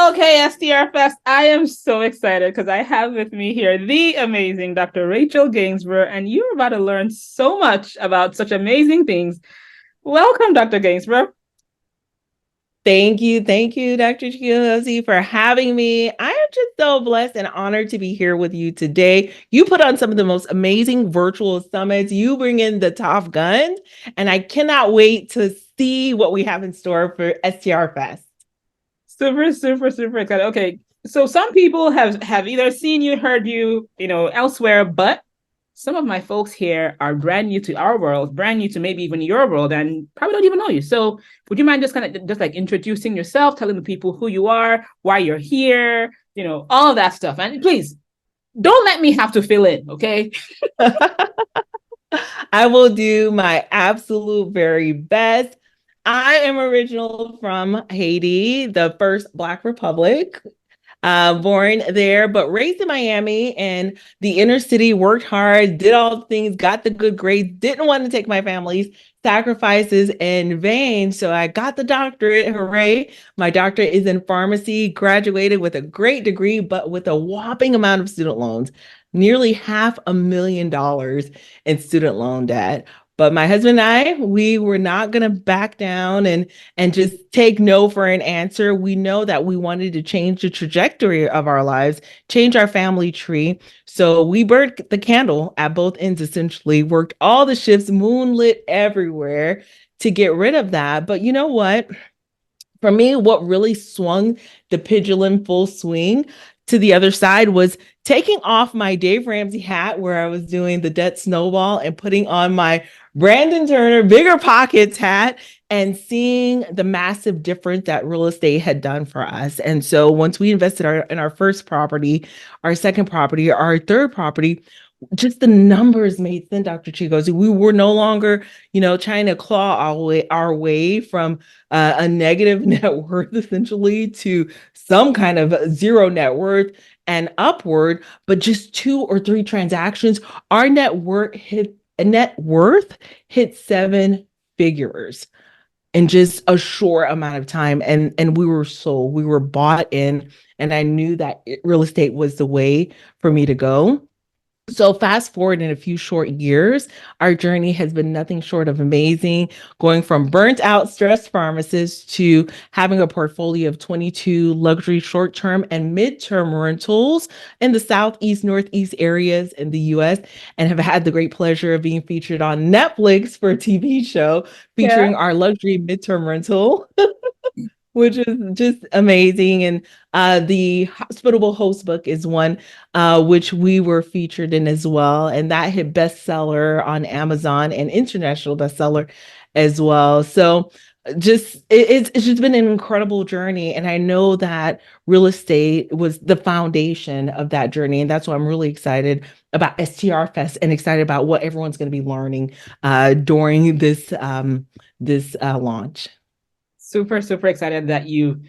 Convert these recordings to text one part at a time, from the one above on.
Okay, STR Fest. I am so excited because I have with me here the amazing Dr. Rachel Gainsbrugh, and you're about to learn so much about such amazing things. Welcome, Dr. Gainsbrugh. Thank you, Dr. Chiosi, for having me. I am just so blessed and honored to be here with you today. You put on some of the most amazing virtual summits. You bring in the top guns, and I cannot wait to see what we have in store for STR Fest. Super, super, super excited. Okay, so some people have either seen you, heard you, elsewhere, but some of my folks here are brand new to our world, brand new to maybe even your world, and probably don't even know you. So, would you mind just kind of just like introducing yourself, telling the people who you are, why you're here, all of that stuff, and please don't let me have to fill in, okay? I will do my absolute very best. I am original from Haiti, the first Black Republic. Born there, but raised in Miami and the inner city, worked hard, did all the things, got the good grades, didn't want to take my family's sacrifices in vain. So I got the doctorate. Hooray. My doctorate is in pharmacy, graduated with a great degree, but with a whopping amount of student loans, nearly $500,000 in student loan debt. But my husband and I, we were not going to back down and just take no for an answer. We know that we wanted to change the trajectory of our lives, change our family tree. So we burned the candle at both ends, essentially, worked all the shifts, moonlit everywhere to get rid of that. But you know what? For me, what really swung the pendulum full swing to the other side was taking off my Dave Ramsey hat where I was doing the debt snowball and putting on my Brandon Turner bigger pockets hat and seeing the massive difference that real estate had done for us. And so once we invested in our first property, our second property, our third property, just the numbers made sense, Dr. Chigozi. We were no longer, trying to claw our way from a negative net worth essentially to some kind of zero net worth and upward, but just two or three transactions, our net worth hit seven figures in just a short amount of time. And we were bought in, and I knew that real estate was the way for me to go. So fast forward in a few short years, our journey has been nothing short of amazing, going from burnt out, stressed pharmacists to having a portfolio of 22 luxury short-term and midterm rentals in the Southeast, Northeast areas in the US, and have had the great pleasure of being featured on Netflix for a TV show Yeah. featuring our luxury midterm rental, which is just amazing. And the Hospitable Host book is one which we were featured in as well. And that hit bestseller on Amazon and international bestseller as well. So it's just been an incredible journey. And I know that real estate was the foundation of that journey. And that's why I'm really excited about STR Fest and excited about what everyone's going to be learning during this launch. Super, super excited that you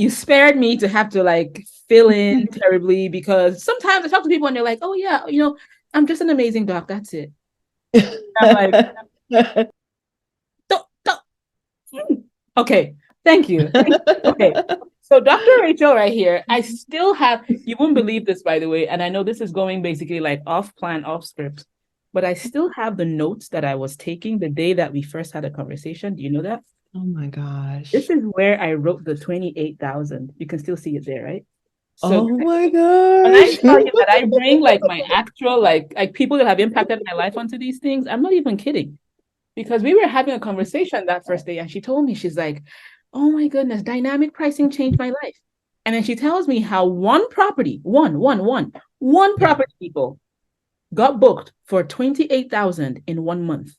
spared me to have to like fill in terribly because sometimes I talk to people and they're like, "Oh yeah, I'm just an amazing doc. That's it." I'm like, don't. Okay, thank you. Thank you. Okay, so Dr. Rachel right here, I still have, you won't believe this, by the way, and I know this is going basically like off plan, off script, but I still have the notes that I was taking the day that we first had a conversation. Do you know that? Oh my This gosh. is where I wrote the 28,000. You can still see it there, right? So Oh my when I gosh. tell you that I bring like my actual like people that have impacted my life onto these things, I'm not even kidding. Because we were having a conversation that first day and she told me, she's like, oh my goodness, dynamic pricing changed my life. And then she tells me how one property, one property people got booked for 28,000 in 1 month.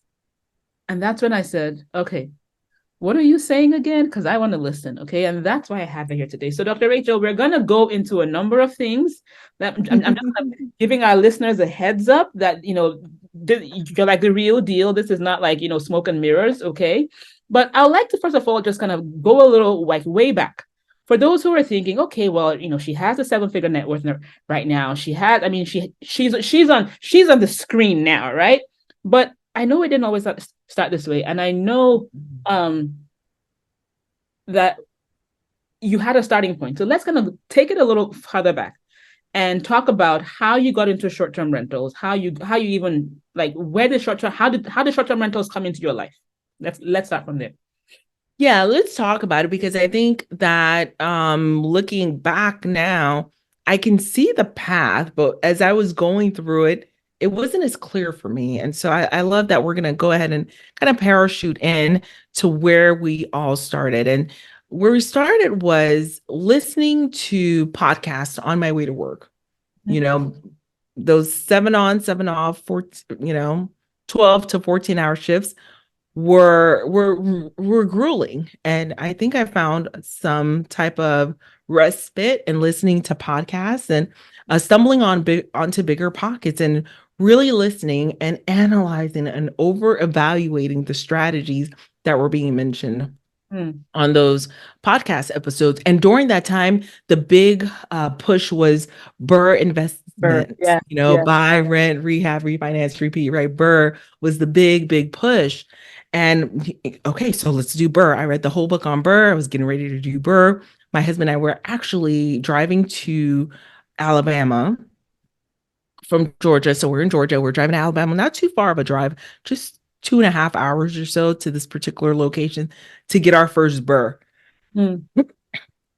And that's when I said, okay, what are you saying again? Because I want to listen. Okay. And that's why I have her here today. So, Dr. Rachel, we're going to go into a number of things that I'm just giving our listeners a heads up that, you're like the real deal. This is not like, smoke and mirrors. Okay. But I'd like to, first of all, just kind of go a little like way back. For those who are thinking, okay, well, she has a seven-figure net worth right now. She has, I mean, she's on the screen now, right? But I know it didn't always start this way, and I know that you had a starting point. So let's kind of take it a little further back and talk about how you got into short-term rentals, how you even like where the short-term how did short-term rentals come into your life? Let's start from there. Yeah, let's talk about it because I think that looking back now, I can see the path, but as I was going through it, it wasn't as clear for me. And so I love that we're gonna go ahead and kind of parachute in to where we all started. And where we started was listening to podcasts on my way to work. You know, those 7 on, 7 off, 12 to 14-hour shifts were grueling. And I think I found some type of respite in listening to podcasts and stumbling onto bigger pockets and really listening and analyzing and over evaluating the strategies that were being mentioned on those podcast episodes. And during that time, the big push was BRRRR investments, Yeah, yeah. buy, rent, rehab, refinance, repeat, right? BRRRR was the big, big push. And okay, so let's do BRRRR. I read the whole book on BRRRR. I was getting ready to do BRRRR. My husband and I were actually driving to Alabama from Georgia. So we're in Georgia. We're driving to Alabama, not too far of a drive, just 2.5 hours or so to this particular location to get our first BRRRR. Mm.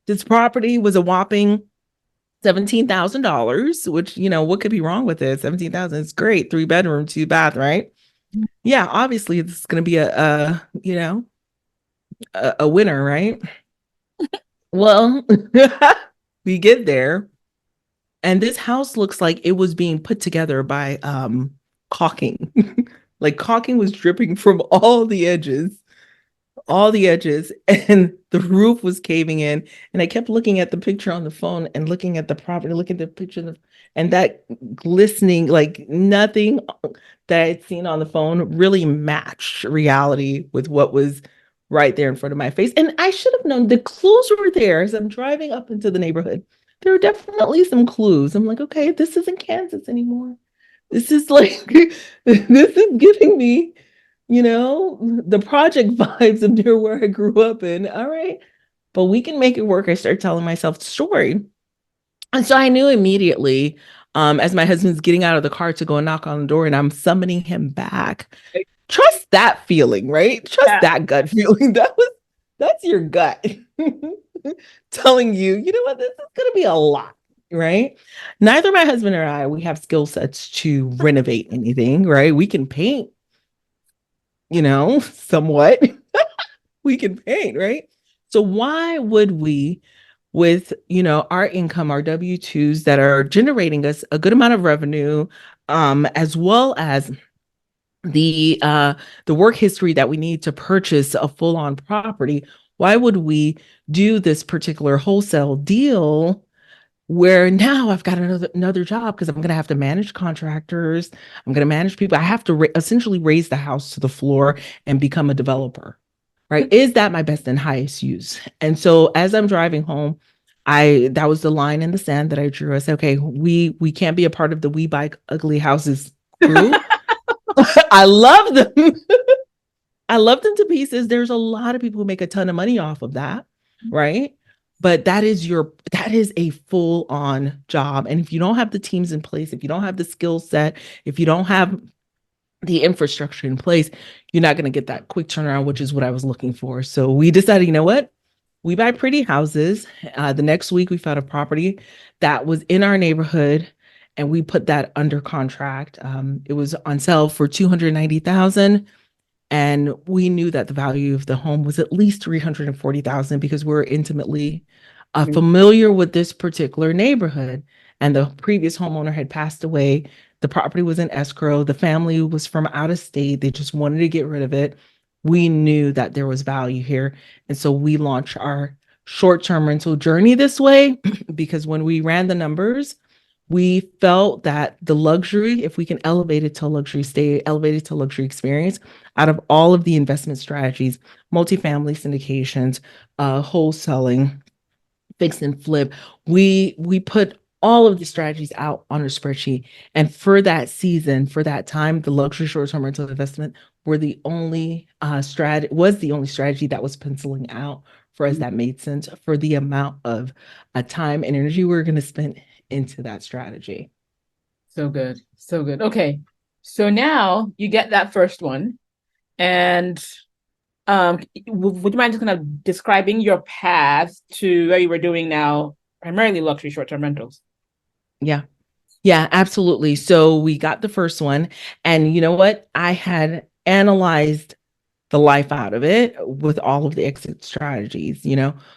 This property was a whopping $17,000, which, what could be wrong with it? 17,000 is great. 3 bedroom, 2 bath, right? Yeah, obviously it's going to be a winner, right? Well, we get there and this house looks like it was being put together by caulking. Like caulking was dripping from all the edges, and the roof was caving in. And I kept looking at the picture on the phone and looking at the property, looking at the picture, and that glistening, like nothing that I'd seen on the phone really matched reality with what was right there in front of my face. And I should have known the clues were there as I'm driving up into the neighborhood. There are definitely some clues. I'm like, okay, this isn't Kansas anymore. This is like, this is giving me the project vibes of near where I grew up in. All right, but we can make it work. I started telling myself the story. And so I knew immediately, as my husband's getting out of the car to go and knock on the door and I'm summoning him back. Trust that feeling, right? Trust Yeah. that gut feeling. That's your gut telling you, you know what, this is gonna be a lot, right? Neither my husband or I, we have skill sets to renovate anything, right? We can paint, somewhat. We can paint, right? So why would we, with our income, our W-2s that are generating us a good amount of revenue, as well as the work history that we need to purchase a full-on property, why would we do this particular wholesale deal where now I've got another job because I'm going to have to manage contractors, I'm going to manage people, I have to essentially raise the house to the floor and become a developer, right? Is that my best and highest use? And so as I'm driving home, that was the line in the sand that I drew. I said, okay, we can't be a part of the We Buy Ugly Houses crew. I love them. I love them to pieces. There's a lot of people who make a ton of money off of that, right? But that is a full-on job. And if you don't have the teams in place, if you don't have the skill set, if you don't have the infrastructure in place, you're not going to get that quick turnaround, which is what I was looking for. So we decided, you know what? We buy pretty houses. The next week we found a property that was in our neighborhood and we put that under contract. It was on sale for $290,000. And we knew that the value of the home was at least $340,000 because we're intimately familiar with this particular neighborhood. And the previous homeowner had passed away. The property was in escrow. The family was from out of state. They just wanted to get rid of it. We knew that there was value here. And so we launched our short-term rental journey this way because when we ran the numbers, we felt that the luxury, if we can elevate it to luxury stay, elevate it to luxury experience, out of all of the investment strategies, multifamily syndications, wholesaling, fix and flip, we put all of the strategies out on a spreadsheet. And for that season, for that time, the luxury short-term rental investment were the only strategy that was penciling out for us that made sense for the amount of time and energy we were going to spend into that strategy. So good. So good. Okay. So now you get that first one. And would you mind just kind of describing your path to where you were doing now, primarily luxury short-term rentals? Yeah. Yeah, absolutely. So we got the first one, and you know what? I had analyzed the life out of it with all of the exit strategies.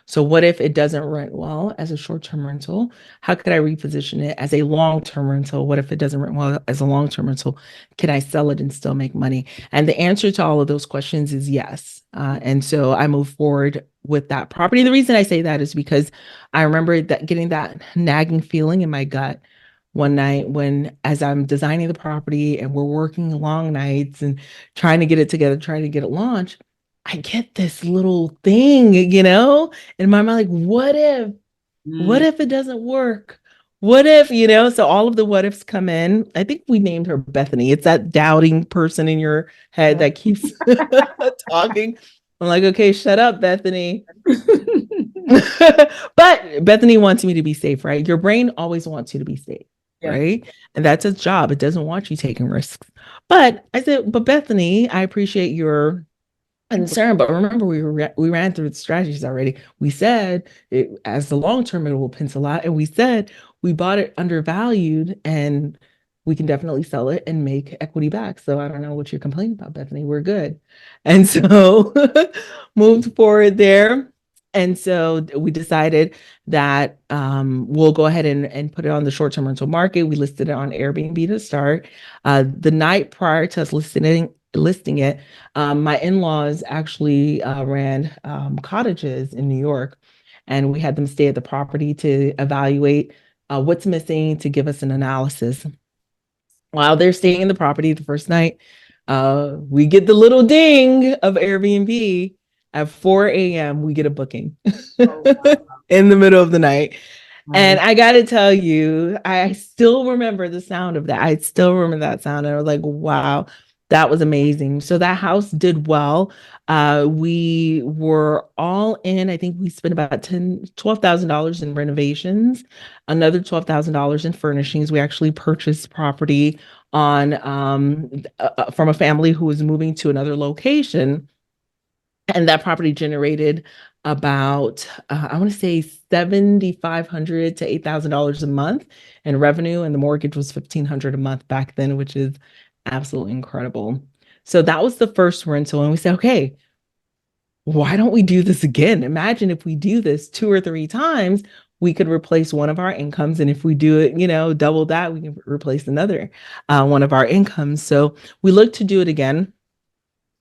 So what if it doesn't rent well as a short-term rental? How could I reposition it as a long-term rental? What if it doesn't rent well as a long-term rental? Can I sell it and still make money? And the answer to all of those questions is yes. And so I moved forward with that property. The reason I say that is because I remember that getting that nagging feeling in my gut one night when, as I'm designing the property and we're working long nights and trying to get it together, trying to get it launched, I get this little thing, in my mind, like, what Mm, if it doesn't work? What if? So all of the what ifs come in. I think we named her Bethany. It's that doubting person in your head yeah. that keeps talking. I'm like, okay, shut up, Bethany. But Bethany wants me to be safe, right? Your brain always wants you to be safe, Yeah. right? And that's its job. It doesn't want you taking risks. But I said, but Bethany, I appreciate your concern, but remember we ran through the strategies already. We said it as the long term it will pencil out, and we said we bought it undervalued, and we can definitely sell it and make equity back. So I don't know what you're complaining about, Bethany. We're good. And so moved forward there. And so we decided that we'll go ahead and put it on the short-term rental market. We listed it on Airbnb to start. The night prior to us listing it, my in-laws actually ran cottages in New York, and we had them stay at the property to evaluate what's missing to give us an analysis. While they're staying in the property the first night, we get the little ding of Airbnb. At 4 a.m., we get a booking Oh, wow. in the middle of the night. And Nice. I got to tell you, I still remember the sound of that. I still remember that sound. And I was like, wow, that was amazing. So that house did well. We were all in, I think we spent about $12,000 in renovations, another $12,000 in furnishings. We actually purchased property on from a family who was moving to another location, and that property generated about I want to say $7,500 to $8,000 a month in revenue, and the mortgage was $1,500 a month back then, which is absolutely incredible. So that was the first rental, and we said, okay, why don't we do this again? Imagine if we do this 2 or 3 times, we could replace one of our incomes, and if we do it, double that, we can replace another one of our incomes. So we looked to do it again.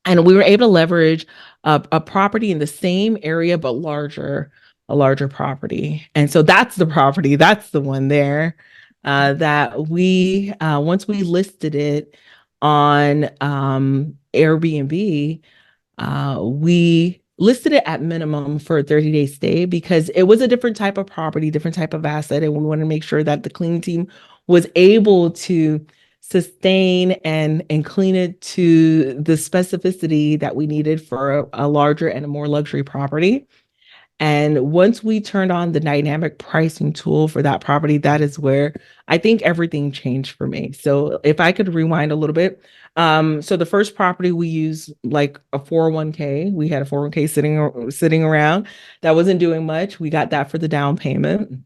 And we were able to leverage a property in the same area, but a larger property. And so that's the property, that's the one there that once we listed it on Airbnb, we listed it at minimum for a 30-day stay because it was a different type of property, different type of asset. And we wanted to make sure that the cleaning team was able to sustain and clean it to the specificity that we needed for a larger and a more luxury property. And once we turned on the dynamic pricing tool for that property, that is where I think everything changed for me. So if I could rewind a little bit, so the first property we used like a 401k. We had a 401k sitting around that wasn't doing much. We got that for the down payment.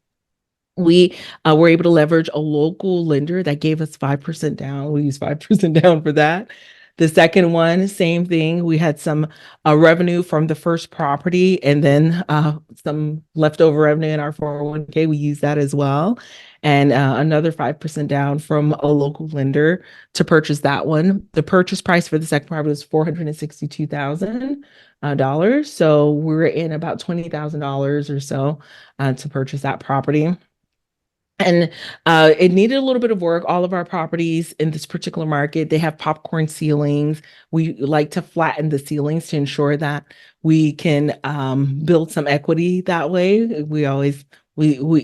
We were able to leverage a local lender that gave us 5% down. We used 5% down for that. The second one, same thing. We had some revenue from the first property and then some leftover revenue in our 401k. We used that as well. And another 5% down from a local lender to purchase that one. The purchase price for the second property was $462,000. So we were in about $20,000 or so to purchase that property. And it needed a little bit of work. All of our properties in this particular market, they have popcorn ceilings. We like to flatten the ceilings to ensure that we can build some equity that way. We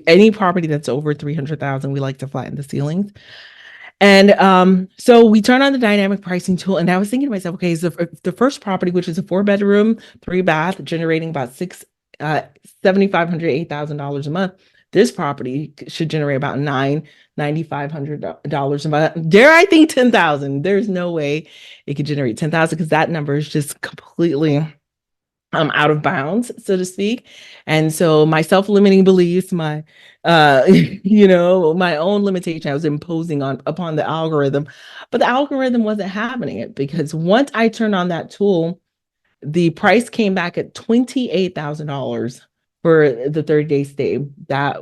any property that's over 300,000, we like to flatten the ceilings. And so we turn on the dynamic pricing tool, and I was thinking to myself, okay, is the first property, which is a 4 bedroom, 3 bath, generating about $7,500, $8,000 a month. This property should generate about $9,500 a month. Dare I think 10,000? There's no way it could generate 10,000 because that number is just completely out of bounds, so to speak. And so my self-limiting beliefs, my my own limitation I was imposing on upon the algorithm, but the algorithm wasn't having it because once I turned on that tool, the price came back at $28,000 for the 30-day stay that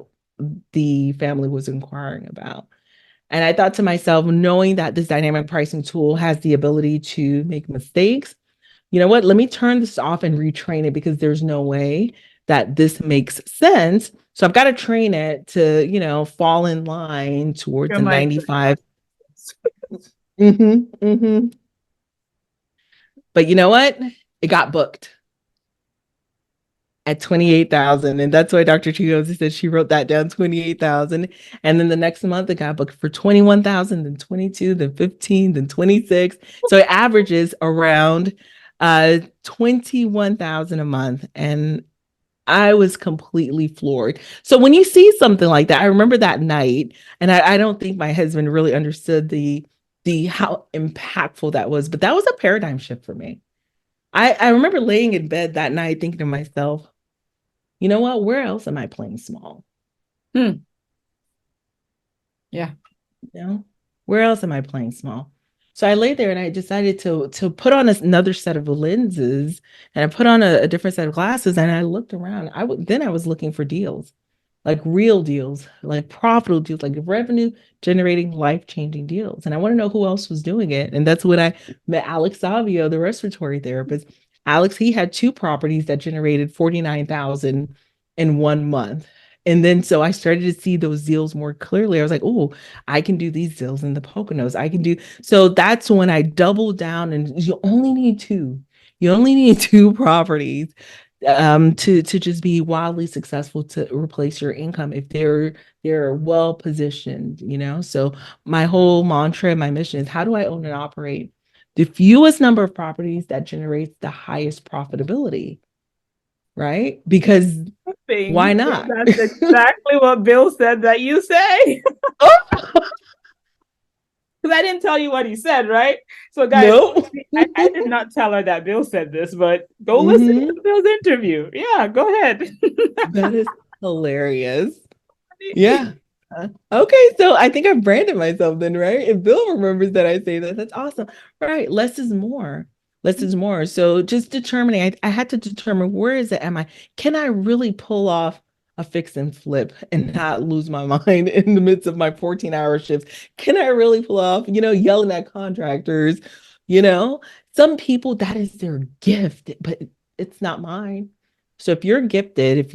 the family was inquiring about. And I thought to myself, knowing that this dynamic pricing tool has the ability to make mistakes, you know what? Let me turn this off and retrain it because there's no way that this makes sense. So I've got to train it to, fall in line towards Your the mic. 95. Mm-hmm, mm-hmm. But you know what? It got booked at 28,000. And that's why Dr. Chigozi said she wrote that down, 28,000. And then the next month it got booked for 21,000, then 22, then 15, then 26. So it averages around 21,000 a month. And I was completely floored. So when you see something like that, I remember that night, and I don't think my husband really understood the how impactful that was, but that was a paradigm shift for me. I remember laying in bed that night thinking to myself, you know what? Where else am I playing small? Hmm. Yeah. You know, where else am I playing small? So I lay there and I decided to put on another set of lenses, and I put on a different set of glasses, and I looked around. Then I was looking for deals, like real deals, like profitable deals, like revenue generating, life changing deals. And I want to know who else was doing it. And that's when I met Alex Savio, the respiratory therapist. Alex, he had two properties that generated 49,000 in 1 month. And then so I started to see those deals more clearly. I was like, oh, I can do these deals in the Poconos. I can do so that's when I doubled down, and you only need two. You only need two properties to just be wildly successful to replace your income if they're well positioned. So my whole mantra, my mission is, how do I own and operate the fewest number of properties that generates the highest profitability, right? Because why Thing. not? That's exactly what Bill said that you say. Oh, Because I didn't tell you what he said, right? So, guys, no. I did not tell her that Bill said this, but go listen Hmm. to Bill's interview. Yeah, go ahead. That is hilarious. Yeah. Okay, so I think I've branded myself then, right? If Bill remembers that I say that, that's awesome. Right. Less is more. Less is more. So just determining, I had to determine, where is it? Can I really pull off a fix and flip and not lose my mind in the midst of my 14-hour shifts? Can I really pull off, yelling at contractors? You know, some people, that is their gift, but it's not mine. So if you're gifted, if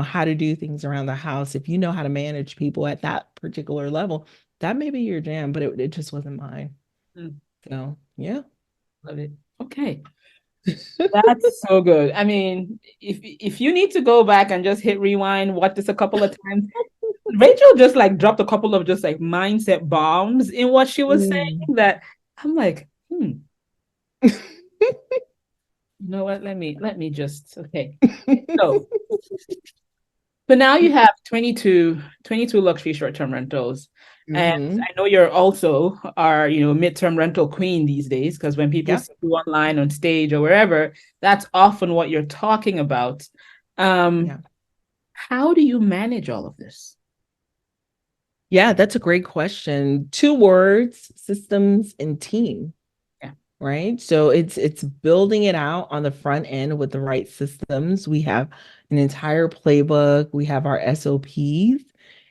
how to do things around the house, if you know how to manage people at that particular level, that may be your jam, but it just wasn't mine. Mm, So yeah. love it. Okay. That's so good. I mean, if you need to go back and just hit rewind, watch this a couple of times. Rachel just like dropped a couple of just like mindset bombs in what she was Mm. saying that I'm like, you know what? Let me just okay. So but now you have 22 luxury short-term rentals. And Hmm. I know you're also our, midterm rental queen these days, because when people Yeah. see you online on stage or wherever, that's often what you're talking about. Yeah. How do you manage all of this? Yeah, that's a great question. Two words: systems and team. Yeah. Right? So it's building it out on the front end with the right systems. We have an entire playbook, we have our SOPs,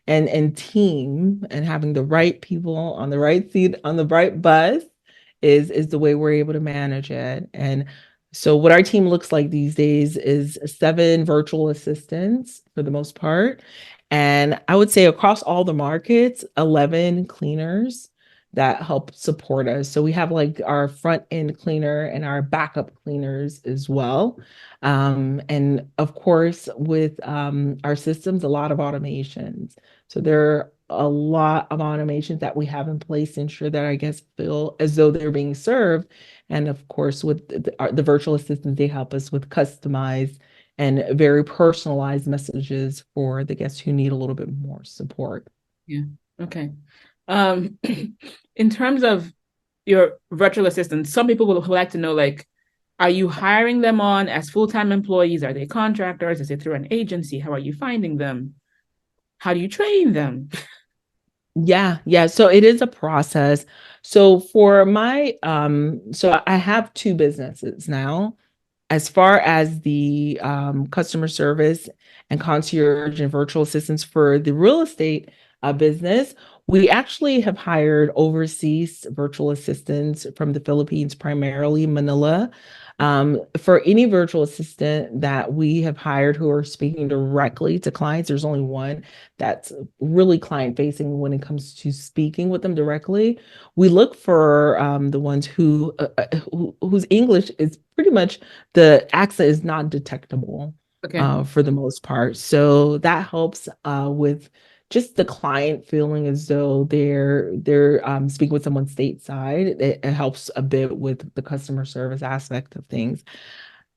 and team, and having the right people on the right seat on the right bus is the way we're able to manage it. And so what our team looks like these days is 7 virtual assistants for the most part. And I would say across all the markets, 11 cleaners that help support us. So we have like our front end cleaner and our backup cleaners as well. And of course, with our systems, a lot of automations. So they're a lot of automations that we have in place to ensure that I guess feel as though they're being served. And of course, with the virtual assistants, they help us with customized and very personalized messages for the guests who need a little bit more support. Yeah. Okay. Um, in terms of your virtual assistants, some people will like to know, like, are you hiring them on as full-time employees? Are they contractors? Is it through an agency? How are you finding them? How do you train them? Yeah, yeah. So it is a process. So for my so I have two businesses now. As far as the customer service and concierge and virtual assistants for the real estate business, we actually have hired overseas virtual assistants from the Philippines, primarily Manila. For any virtual assistant that we have hired who are speaking directly to clients, there's only one that's really client facing when it comes to speaking with them directly. We look for the ones whose English is pretty much the accent is not detectable Okay. for the most part. So that helps with just the client feeling as though they're speaking with someone stateside. It helps a bit with the customer service aspect of things.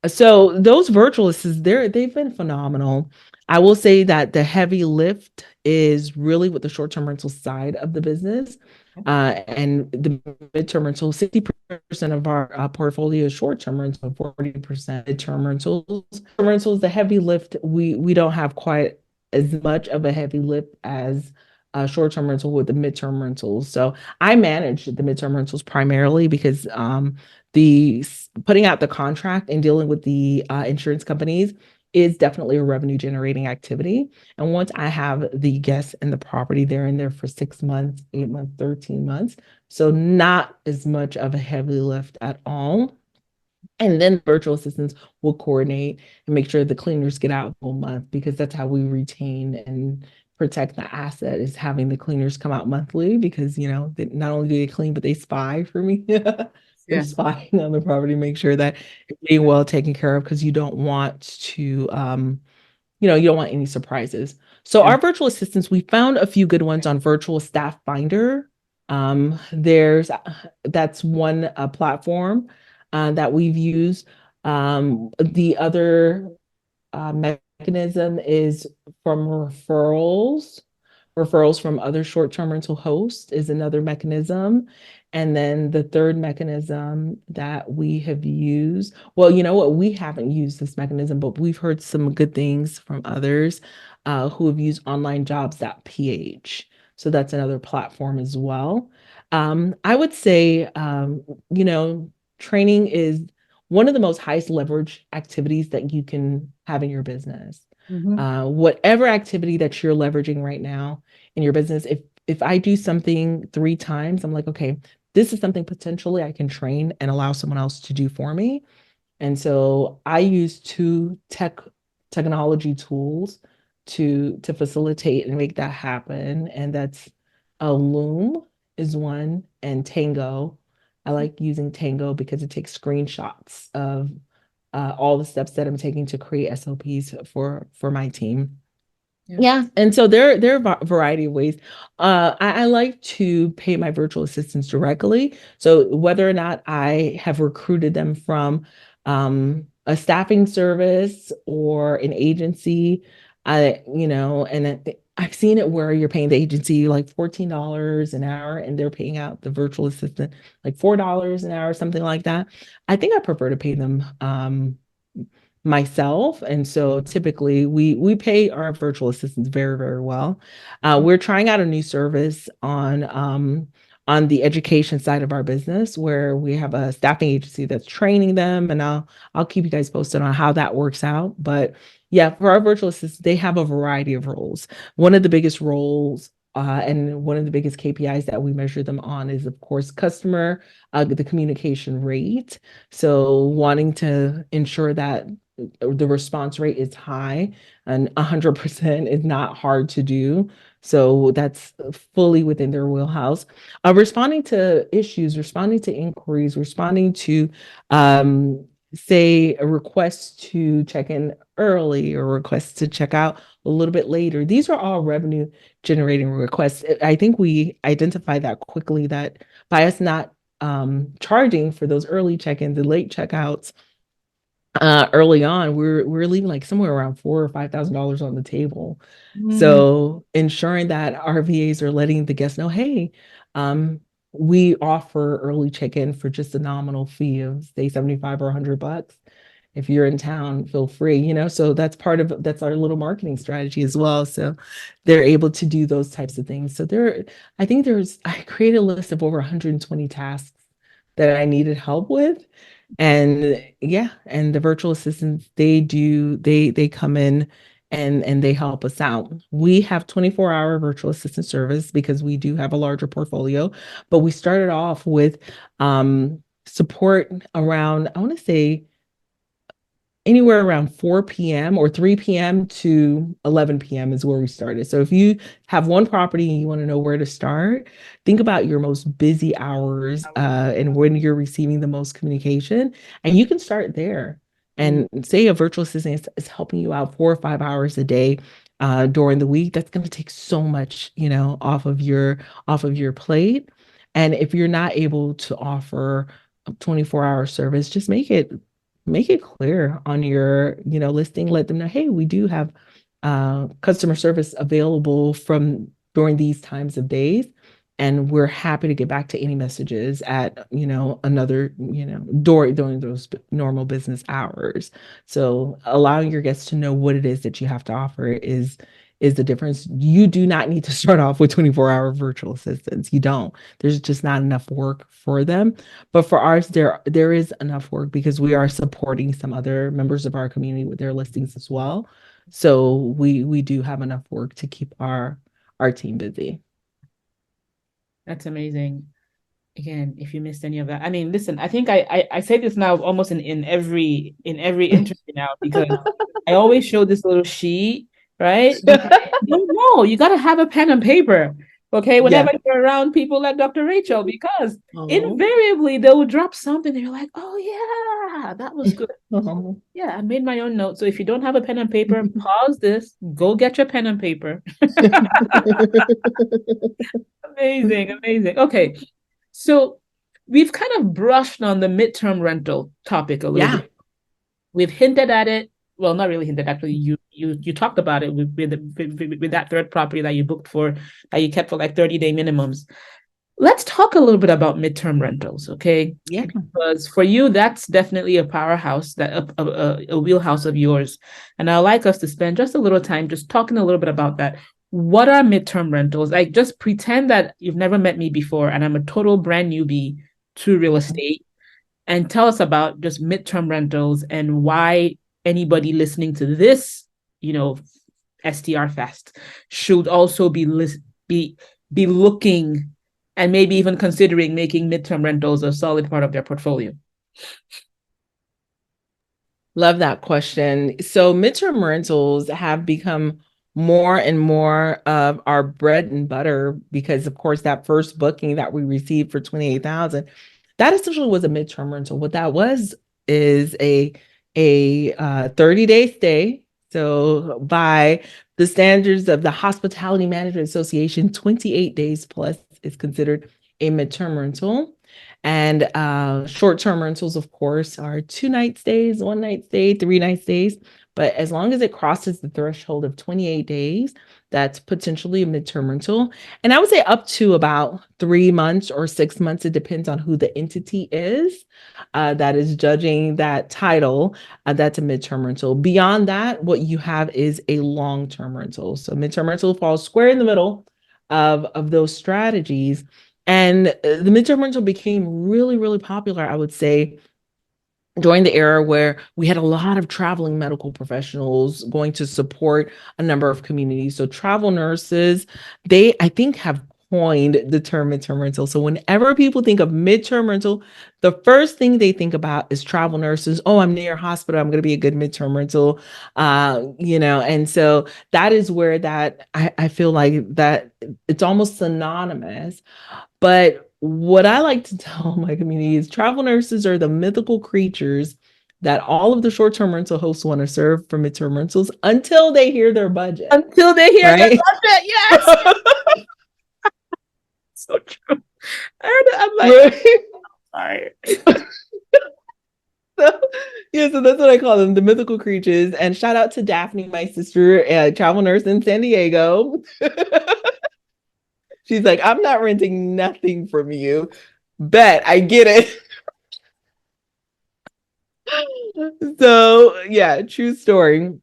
So those virtualists, they've been phenomenal. I will say that the heavy lift is really with the short-term rental side of the business. And the midterm rental, 60% of our portfolio is short-term rental, 40% midterm rentals. Rentals, the heavy lift, we don't have quite as much of a heavy lift as short-term rental with the midterm rentals. So I manage the midterm rentals primarily because the putting out the contract and dealing with the insurance companies is definitely a revenue generating activity. And once I have the guests and the property, they're in there for 6 months, 8 months, 13 months. So not as much of a heavy lift at all. And then virtual assistants will coordinate and make sure the cleaners get out the whole month because that's how we retain and protect the asset is having the cleaners come out monthly because not only do they clean but they spy for me. They're Yeah. spying on the property, make sure that it's being well taken care of because you don't want to you don't want any surprises. So Yeah. our virtual assistants, we found a few good ones on Virtual Staff Finder. There's that's one platform that we've used. The other mechanism is from referrals. Referrals from other short-term rental hosts is another mechanism. And then the third mechanism that we have used, well, you know what? We haven't used this mechanism, but we've heard some good things from others who have used onlinejobs.ph. So that's another platform as well. I would say, training is one of the most highest leverage activities that you can have in your business. Mm-hmm. Whatever activity that you're leveraging right now in your business, if I do something 3 times, I'm like, okay, this is something potentially I can train and allow someone else to do for me. And so I use two technology tools to facilitate and make that happen. And that's a Loom is one and Tango. I like using Tango because it takes screenshots of all the steps that I'm taking to create SOPs for my team. Yeah. Yeah, and so there are a variety of ways. I like to pay my virtual assistants directly. So whether or not I have recruited them from a staffing service or an agency, I've seen it where you're paying the agency like $14 an hour and they're paying out the virtual assistant like $4 an hour, something like that. I think I prefer to pay them myself. And so typically we pay our virtual assistants very, very well. We're trying out a new service on the education side of our business where we have a staffing agency that's training them and I'll keep you guys posted on how that works out. But yeah, for our virtual assistants, they have a variety of roles. One of the biggest roles and one of the biggest KPIs that we measure them on is, of course, the communication rate. So wanting to ensure that the response rate is high and 100% is not hard to do. So that's fully within their wheelhouse. Responding to issues, responding to inquiries, responding to say a request to check in early or request to check out a little bit later. These are all revenue generating requests. I think we identified that quickly that by us not charging for those early check-ins and late checkouts early on, we're leaving like somewhere around $4,000 or $5,000 on the table. Mm, So ensuring that our VAs are letting the guests know, hey, um, we offer early check-in for just a nominal fee of say 75 or $100. If you're in town, feel free, so that's part of that's our little marketing strategy as well. So they're able to do those types of things. So I think I created a list of over 120 tasks that I needed help with. And yeah, and the virtual assistants, they come in and they help us out. We have 24-hour virtual assistant service because we do have a larger portfolio, but we started off with support around, I want to say anywhere around 4 p.m. or 3 p.m. to 11 p.m. is where we started. So if you have one property and you want to know where to start, think about your most busy hours and when you're receiving the most communication, and you can start there. mm, And say a virtual assistant is helping you out 4 or 5 hours a day during the week. That's going to take so much, off of your plate. And if you're not able to offer a 24-hour service, just make it clear on your listing. Let them know, hey, we do have customer service available from during these times of days, and we're happy to get back to any messages at another during those normal business hours. So allowing your guests to know what it is that you have to offer is the difference. You do not need to start off with 24-hour virtual assistants. You don't. There's just not enough work for them. But for ours, there is enough work because we are supporting some other members of our community with their listings as well. So we do have enough work to keep our team busy. that's amazing. Again, if you missed any of that, I mean, listen, I think I say this now almost in every interview now because I always show this little sheet, right? Because you don't know, you gotta have a pen and paper. Okay, whenever Yeah. you're around people like Dr. Rachel, because Oh. invariably they will drop something and you're like, oh yeah, that was good. Oh. Yeah, I made my own notes. So if you don't have a pen and paper, pause this, go get your pen and paper. Amazing, amazing. Okay, so we've kind of brushed on the midterm rental topic a little Yeah. bit. We've hinted at it. Well, not really hinted. Actually, you talked about it with that third property that you booked for that you kept for like 30-day minimums. Let's talk a little bit about midterm rentals, okay? Yeah. Because for you, that's definitely a powerhouse, that a wheelhouse of yours. And I'd like us to spend just a little time just talking a little bit about that. What are midterm rentals? Like, just pretend that you've never met me before and I'm a total brand newbie to real estate, and tell us about just midterm rentals and why anybody listening to this, you know, STR Fest should also be be looking and maybe even considering making midterm rentals a solid part of their portfolio. Love that question. So midterm rentals have become more and more of our bread and butter because of course that first booking that we received for 28,000, that essentially was a midterm rental. What that was is a 30-day stay. So by the standards of the Hospitality Management Association, 28 days plus is considered a midterm rental. And short-term rentals, of course, are 2 night stays, 1 night stay, 3 night stays. But as long as it crosses the threshold of 28 days, that's potentially a midterm rental. And I would say up to about 3 months or 6 months. It depends on who the entity is that is judging that title. That's a midterm rental. Beyond that, what you have is a long-term rental. So midterm rental falls square in the middle of those strategies. And the midterm rental became really, really popular, I would say, during the era where we had a lot of traveling medical professionals going to support a number of communities. So travel nurses, I think, have coined the term midterm rental. So whenever people think of midterm rental, the first thing they think about is travel nurses. Oh, I'm near a hospital. I'm going to be a good midterm rental. And so that is where that I feel like that it's almost synonymous. But what I like to tell my community is travel nurses are the mythical creatures that all of the short-term rental hosts want to serve for midterm rentals until they hear their budget, Until they hear their right? budget. Yes. So true. I'm like, Right. sorry. So, yeah, so that's what I call them, the mythical creatures. And shout out to Daphne, my sister, travel nurse in San Diego. She's like, I'm not renting nothing from you. Bet I get it. So yeah, true story.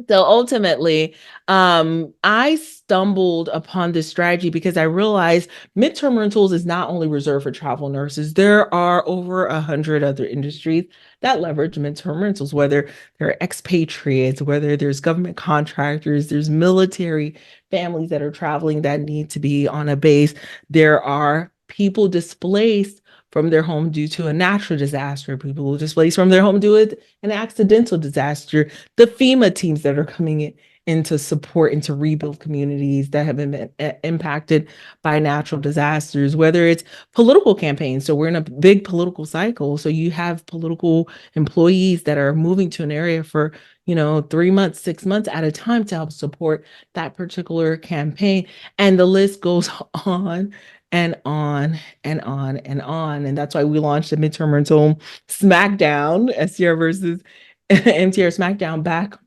So ultimately, I stumbled upon this strategy because I realized midterm rentals is not only reserved for travel nurses. There are over 100 other industries that leverage midterm rentals, whether they're expatriates, whether there's government contractors, there's military families that are traveling that need to be on a base. There are people displaced from their home due to a natural disaster, people displaced from their home due to an accidental disaster, the FEMA teams that are coming in to support and to rebuild communities that have been impacted by natural disasters, whether it's political campaigns. So we're in a big political cycle. So you have political employees that are moving to an area for, 3 months, 6 months at a time to help support that particular campaign. And the list goes on and on and on and on. And that's why we launched a midterm rental SmackDown, SCR versus MTR SmackDown back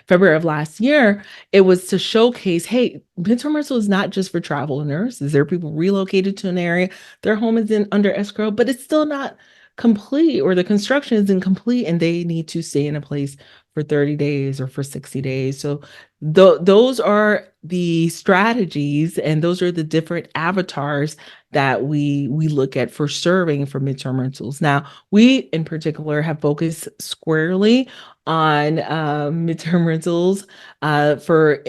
February of last year. It was to showcase, hey, midterm rental is not just for travel nurses. There are people relocated to an area, their home is in under escrow, but it's still not complete, or the construction is incomplete and they need to stay in a place for 30 days or for 60 days. So those are the strategies, and those are the different avatars that we look at for serving for midterm rentals. Now, we in particular have focused squarely on midterm rentals for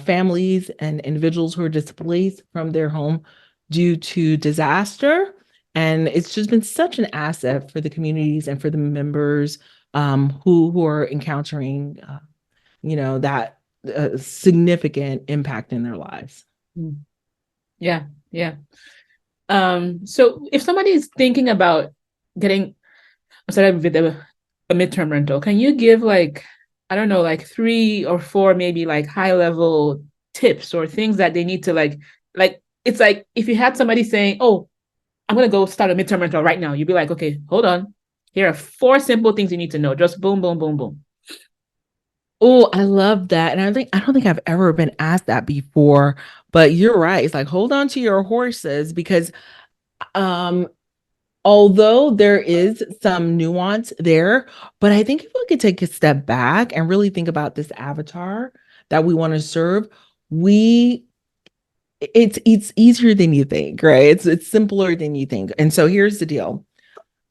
families and individuals who are displaced from their home due to disaster. And it's just been such an asset for the communities and for the members who are encountering, that significant impact in their lives. Yeah, yeah. So if somebody is thinking about getting started with a midterm rental, can you give like, I don't know, like 3 or 4 maybe like high level tips or things that they need to like it's like if you had somebody saying, "Oh, I'm gonna go start a midterm rental right now," you'd be like, "Okay, hold on. Here are 4 simple things you need to know. Just boom, boom, boom, boom." Oh, I love that. And I don't think I've ever been asked that before, but you're right. It's like hold on to your horses because um although there is some nuance there, but I think if we could take a step back and really think about this avatar that we want to serve, we it's easier than you think, right? It's simpler than you think. And so here's the deal.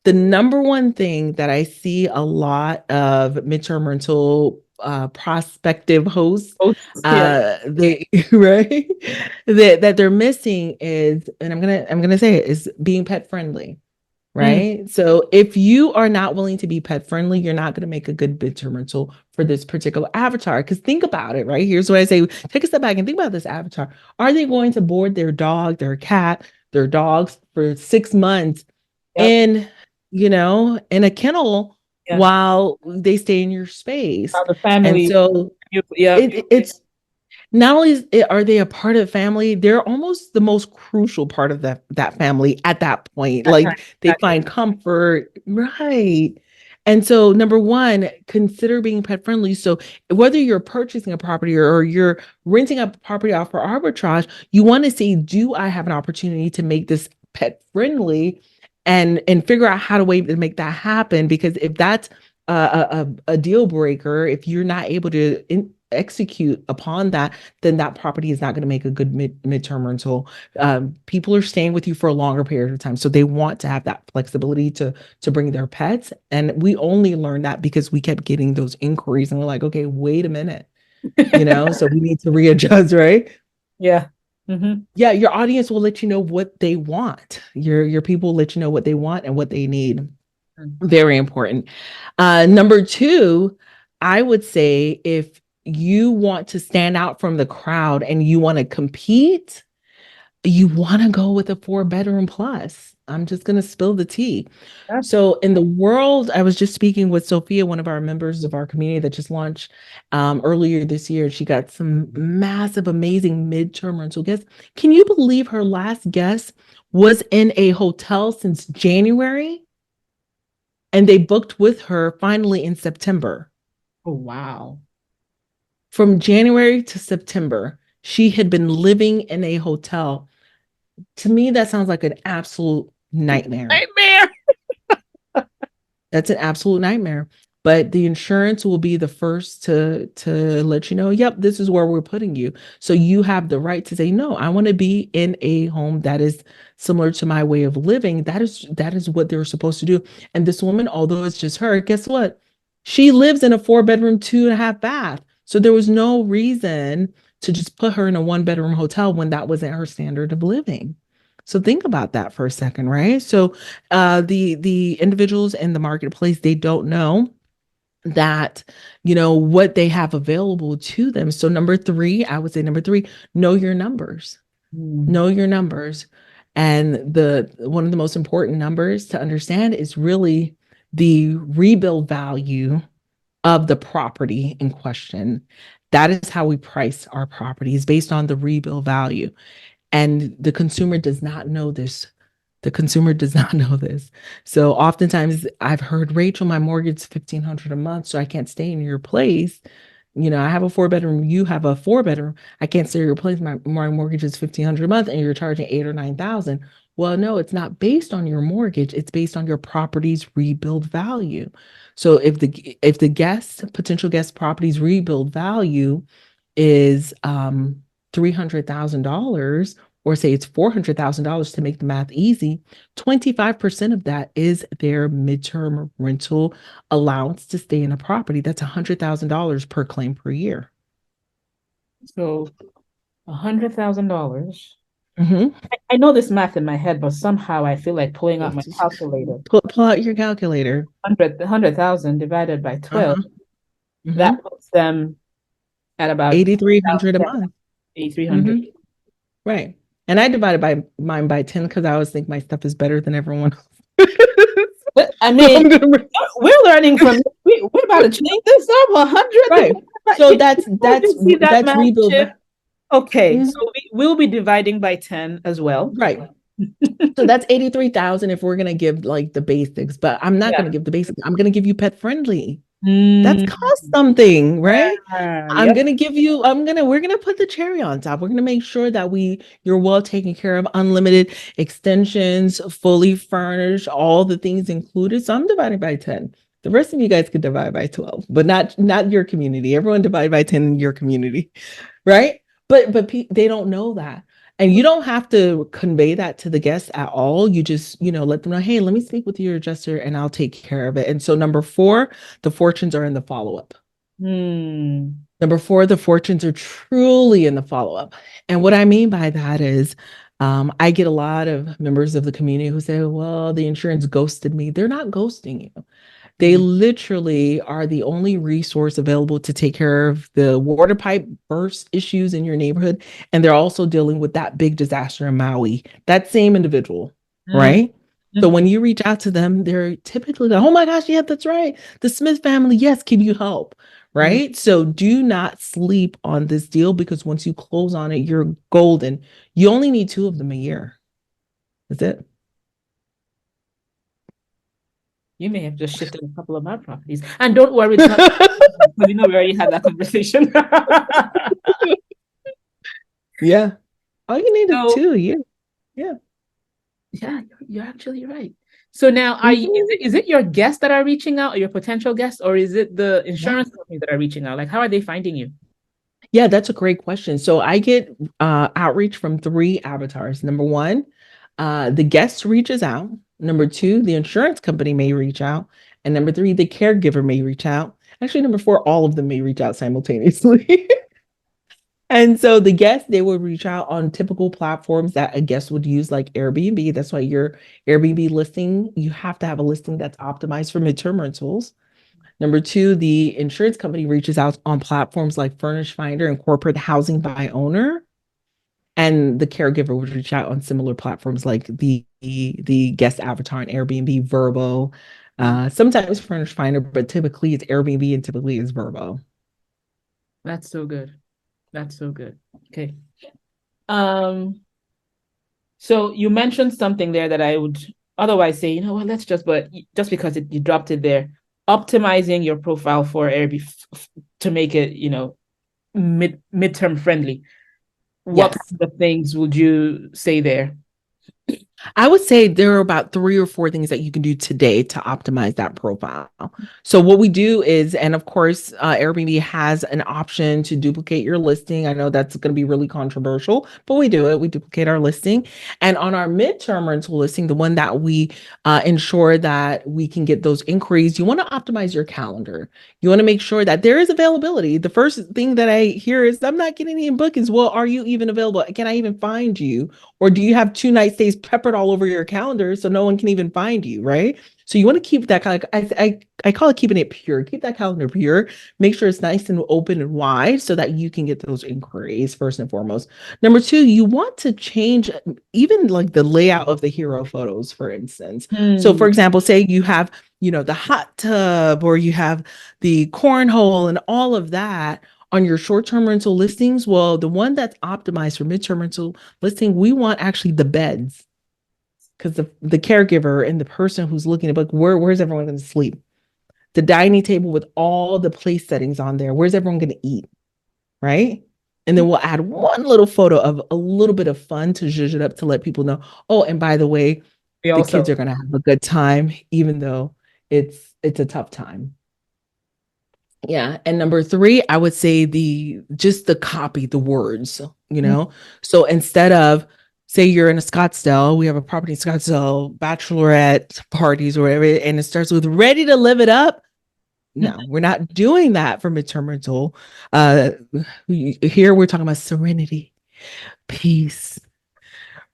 The number one thing that I see a lot of midterm rental prospective hosts, Oh, yeah. they right, that they're missing is, and I'm gonna say it, is being pet friendly. Mm. Right. So if you are not willing to be pet friendly, you're not going to make a good midterm rental for this particular avatar. Because think about it, right? Here's what I say: take a step back and think about this avatar. Are they going to board their dog, their cat, their dogs for 6 months Yep. in, in a kennel Yeah. while they stay in your space? How the And family. so Yep. it's not only are they a part of the family, they're almost the most crucial part of that family at that point. That time. Like they Exactly. find comfort, right? And so, number one, consider being pet friendly. So, whether you're purchasing a property or you're renting a property out for arbitrage, you want to say, do I have an opportunity to make this pet friendly, and figure out how to way to make that happen? Because if that's a deal breaker, if you're not able to execute upon that, then that property is not going to make a good midterm rental. People are staying with you for a longer period of time, so they want to have that flexibility to bring their pets. And we only learned that because we kept getting those inquiries, and we're like, okay, wait a minute, so we need to readjust, right? Yeah. Mm-hmm. Yeah, your audience will let you know what they want. Your people will let you know what they want and what they need. Very important. Number two, I would say if you want to stand out from the crowd and you want to compete, you want to go with a 4 bedroom plus. I'm just gonna spill the tea. That's So in the world, I was just speaking with Sophia, one of our members of our community that just launched earlier this year. She got some massive, amazing midterm rental guests. Can you believe her last guest was in a hotel since January? And they booked with her finally in September. oh wow. From January to September, she had been living in a hotel. To me, that sounds like an absolute nightmare. Nightmare. That's an absolute nightmare. But the insurance will be the first to let you know, yep, this is where we're putting you. So you have the right to say, no, I want to be in a home that is similar to my way of living. That is what they're supposed to do. And this woman, although it's just her, guess what? She lives in a 4 bedroom, 2.5 bath. So there was no reason to just put her in a 1 bedroom hotel when that wasn't her standard of living. So think about that for a second, right? So the individuals in the marketplace, they don't know that, what they have available to them. So number three, I would say number three, know your numbers. Mm. Know your numbers. And the one of the most important numbers to understand is really the rebuild value of the property in question. That is how we price our properties based on the rebuild value. And the consumer does not know this. The consumer does not know this. So oftentimes I've heard, Rachel, my mortgage is 1,500 a month, so I can't stay in your place. I have a 4 bedroom, you have a 4 bedroom. I can't stay in your place. My mortgage is 1,500 a month and you're charging 8 or 9,000. Well, no, it's not based on your mortgage. It's based on your property's rebuild value. So if the potential guest property's rebuild value is $300,000, or say it's $400,000 to make the math easy, 25% of that is their midterm rental allowance to stay in a property. That's $100,000 per claim per year. So $100,000. Mm-hmm. I know this math in my head, but somehow I feel like pulling out my calculator. Pull out your calculator. 100,000 divided by 12. Uh-huh. Mm-hmm. That puts them at about 8,300 a month. 8,300. Mm-hmm. Right. And I divided by mine by 10 because I always think my stuff is better than everyone else. But I So mean, I'm gonna we're learning from we're about to change this up 100. right. So that's Did that's you see that that's math rebuild. shift? Okay, so Mhm. we'll be dividing by 10 as well. Right. So that's 83,000 if we're gonna give like the basics, but I'm not Yeah. gonna give the basics. I'm gonna give you pet friendly. That's Mm, cost something, right? yep. We're gonna put the cherry on top. We're gonna make sure that you're well taken care of, unlimited extensions, fully furnished, all the things included. So I'm dividing by 10. The rest of you guys could divide by 12, but not your community. Everyone divide by 10 in your community, right? But they don't know that. And you don't have to convey that to the guests at all. You just, let them know, hey, let me speak with your adjuster and I'll take care of it. And so number four, the fortunes are in the follow-up. Hmm. Number four, the fortunes are truly in the follow-up. And what I mean by that is, I get a lot of members of the community who say, well, the insurance ghosted me. They're not ghosting you. They Hmm. literally are the only resource available to take care of the water pipe burst issues in your neighborhood. And they're also dealing with that big disaster in Maui, that same individual, Mm, right? So when mhm. you reach out to them, they're typically like, oh my gosh, yeah, that's right. The Smith family, yes, can you help? Mm. Right? So do not sleep on this deal because once you close on it, you're golden. You only need two of them a year. That's it. You may have just shifted a couple of my properties. And don't worry, it's not because we already had that conversation. Yeah. All you need is So two a year. Yeah. yeah, you're actually right. So now Mhm. is it your guests that are reaching out or your potential guests, or is it the Yeah. insurance companies that are reaching out? Like how are they finding you? Yeah, that's a great question. So I get outreach from three avatars. Number one, the guest reaches out. Number two, the insurance company may reach out. And number three, the caregiver may reach out. Actually, number four, all of them may reach out simultaneously. And so the guests, they will reach out on typical platforms that a guest would use, like Airbnb. That's why your Airbnb listing, you have to have a listing that's optimized for midterm rentals. Number two, the insurance company reaches out on platforms like Furnish Finder and Corporate Housing by Owner. And the caregiver would reach out on similar platforms like the the guest avatar on Airbnb, Verbo, sometimes Furnish Finder, but typically it's Airbnb and typically it's Verbo. That's so good. That's so good. Okay. Um, so you mentioned something there that I would otherwise say, you know what, let's just, but just because you dropped it there, optimizing your profile for Airbnb to make it, midterm friendly. What Yes. kinds of things would you say there? I would say there are about 3 or 4 things that you can do today to optimize that profile. So what we do is, and of course, Airbnb has an option to duplicate your listing. I know that's going to be really controversial, but we do it. We duplicate our listing. And on our midterm rental listing, the one that we ensure that we can get those inquiries, you want to optimize your calendar. You want to make sure that there is availability. The first thing that I hear is, I'm not getting any bookings. Well, are you even available? Can I even find you? Or do you have 2 night stays peppered all over your calendar so no one can even find you, right? So you want to keep that kind of, I call it keeping it pure. Keep that calendar pure. Make sure it's nice and open and wide so that you can get those inquiries first and foremost. Number two, you want to change even like the layout of the hero photos, for instance. So for Hmm. example, say you have, the hot tub or you have the cornhole and all of that on your short-term rental listings. Well, the one that's optimized for midterm rental listing, we want actually the beds because the caregiver and the person who's looking at book, where's everyone going to sleep? The dining table with all the place settings on there. Where's everyone going to eat? Right. And then we'll add one little photo of a little bit of fun to zhuzh it up to let people know. Oh, and by the way, We the kids also. are going to have a good time, even though it's a tough time. Yeah. And number three, I would say the copy, the words, you Mm, know? So instead of, say you're in a Scottsdale, we have a property in Scottsdale, bachelorette parties or whatever, and it starts with ready to live it up. No, we're not doing that for midterm rental. Uh, Here we're talking about serenity, peace,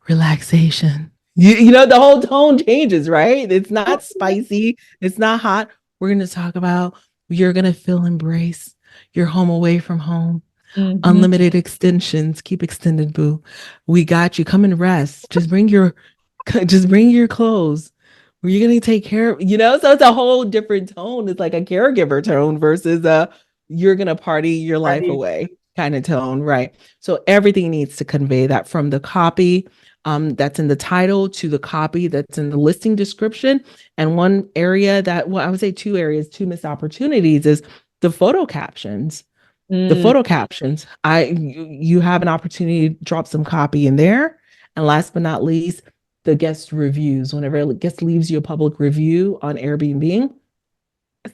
relaxation. The whole tone changes, right? It's not spicy, it's not hot. We're going to talk about you're going to feel embrace. You're home away from home. mhm. Unlimited extensions. Keep extended, boo. We got you. Come and rest. Just bring your clothes. Were you gonna take care of, so it's a whole different tone. It's like a caregiver tone versus you're gonna party your life Party. away kind of tone, right? So everything needs to convey that from the copy that's in the title to the copy that's in the listing description. And one area that, well, I would say 2 areas, 2 missed opportunities is the photo captions. The Mm, photo captions. You have an opportunity to drop some copy in there. And last but not least, the guest reviews. Whenever a guest leaves you a public review on Airbnb,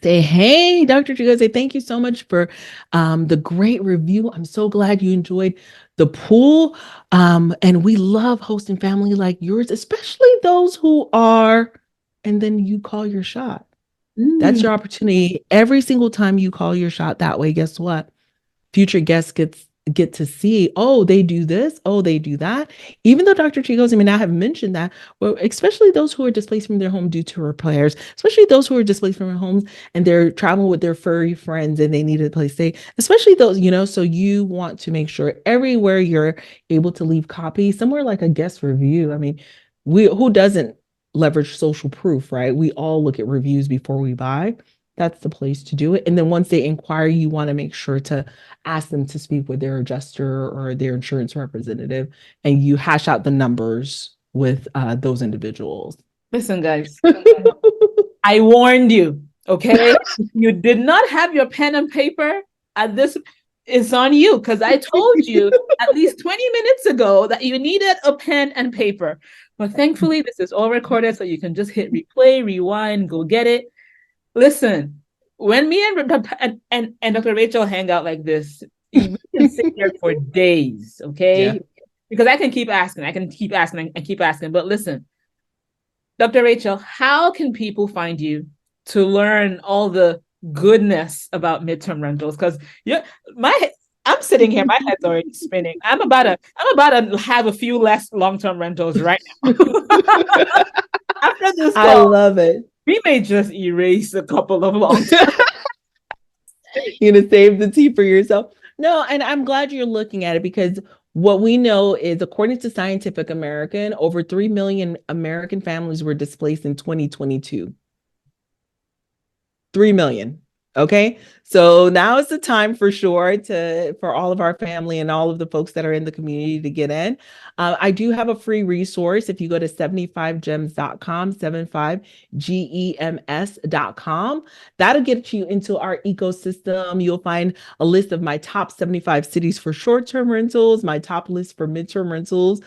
say, hey, Dr. Chico, say thank you so much for the great review. I'm so glad you enjoyed the pool. And we love hosting family like yours, especially those who are, and then you call your shot. That's mm. your opportunity. Every single time you call your shot that way, guess what? Future guests get to see, oh, they do this, oh, they do that. Even though Dr. Chigos may not have mentioned that, well, especially those who are displaced from their home due to repairs, especially those who are displaced from their homes and they're traveling with their furry friends and they need a place to stay, especially those, so you want to make sure everywhere you're able to leave copies, somewhere like a guest review. I mean, who doesn't leverage social proof, right? We all look at reviews before we buy. That's the place to do it. And then once they inquire, you want to make sure to ask them to speak with their adjuster or their insurance representative, and you hash out the numbers with those individuals. Listen, guys, I warned you, okay? If you did not have your pen and paper at this, it's on you because I told you at least 20 minutes ago that you needed a pen and paper. But thankfully, this is all recorded, so you can just hit replay, rewind, go get it. Listen, when me and Dr. Rachel hang out like this, we can sit here for days, Yeah. okay? Because I can keep asking and keep asking. But listen, Dr. Rachel, how can people find you to learn all the goodness about midterm rentals? Because you're my I'm sitting here, my head's already spinning. I'm about to have a few less long-term rentals right now. After this I call, love it. we may just erase a couple of long-term. You're gonna save the tea for yourself. No, and I'm glad you're looking at it because What we know is, according to Scientific American, over 3 million American families were displaced in 2022. 3 million. Okay. So now is the time for sure for all of our family and all of the folks that are in the community to get in. I do have a free resource. If you go to 75gems.com, 75gems.com, that'll get you into our ecosystem. You'll find a list of my top 75 cities for short-term rentals, my top list for midterm rentals,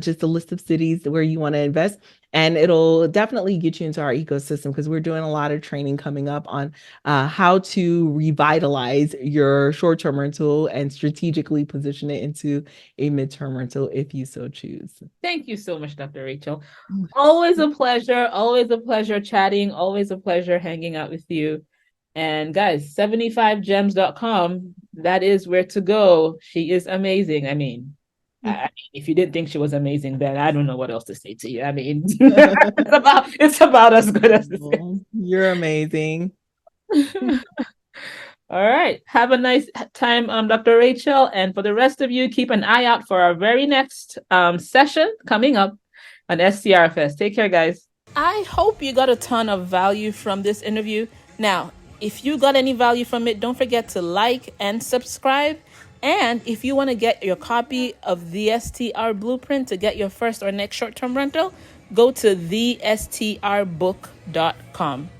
just a list of cities where you want to invest. And it'll definitely get you into our ecosystem because we're doing a lot of training coming up on how to revitalize your short-term rental and strategically position it into a midterm rental if you so choose. Thank you so much, Dr. Rachel. Always a pleasure. Always a pleasure chatting. Always a pleasure hanging out with you. And guys, 75gems.com, that is where to go. She is amazing. I mean, if you didn't think she was amazing, then I don't know what else to say to you. I mean, it's about as good as this. You're amazing. All right. Have a nice time, Dr. Rachel. And for the rest of you, keep an eye out for our very next session coming up on SCRFS. Take care, guys. I hope you got a ton of value from this interview. Now, if you got any value from it, don't forget to like and subscribe. And if you want to get your copy of the STR Blueprint to get your first or next short-term rental, go to thestrbook.com.